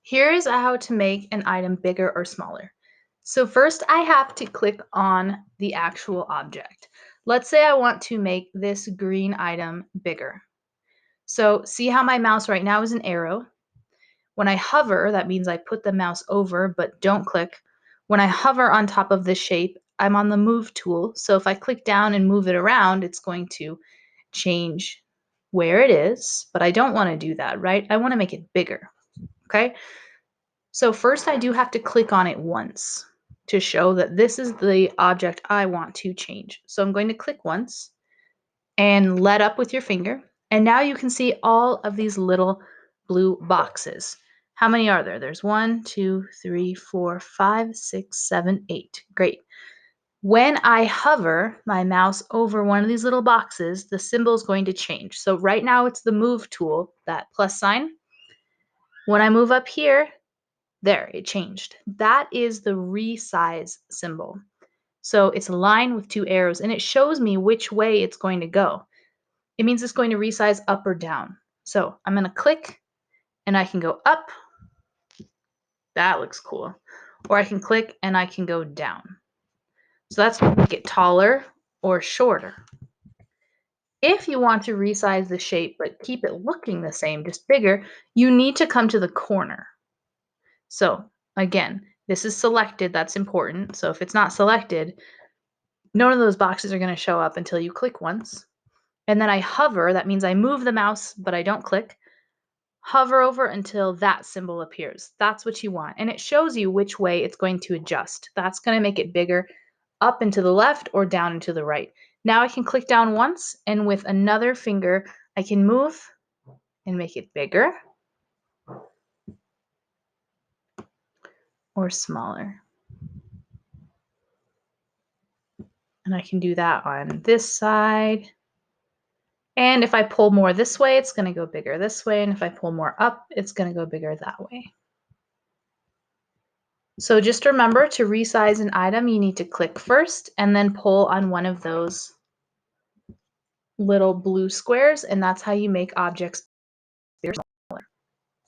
Here's how to make an item bigger or smaller. So first I have to click on the actual object. Let's say I want to make this green item bigger. So see how my mouse right now is an arrow. When I hover, that means I put the mouse over but don't click. When I hover on top of this shape, I'm on the move tool. So if I click down and move it around, it's going to change where it is, but I don't want to do that, right? I want to make it bigger, okay? So first I do have to click on it once to show that this is the object I want to change. So I'm going to click once and let up with your finger. And now you can see all of these little blue boxes. How many are there? There's 1, 2, 3, 4, 5, 6, 7, 8. Great. When I hover my mouse over one of these little boxes, the symbol is going to change. So right now it's the move tool, that plus sign. When I move up here, there, it changed. That is the resize symbol. So it's a line with two arrows, and it shows me which way it's going to go. It means it's going to resize up or down. So I'm going to click, and I can go up. That looks cool. Or I can click, and I can go down. So that's going to make it taller or shorter. If you want to resize the shape but keep it looking the same, just bigger, you need to come to the corner. So again, this is selected, that's important. So if it's not selected, none of those boxes are going to show up until you click once. And then I hover, that means I move the mouse, but I don't click. Hover over until that symbol appears. That's what you want. And it shows you which way it's going to adjust. That's going to make it bigger, up and to the left or down and to the right. Now I can click down once, and with another finger, I can move and make it bigger or smaller. And I can do that on this side. And if I pull more this way, it's going to go bigger this way. And if I pull more up, it's going to go bigger that way. So just remember, to resize an item, you need to click first and then pull on one of those little blue squares. And that's how you make objects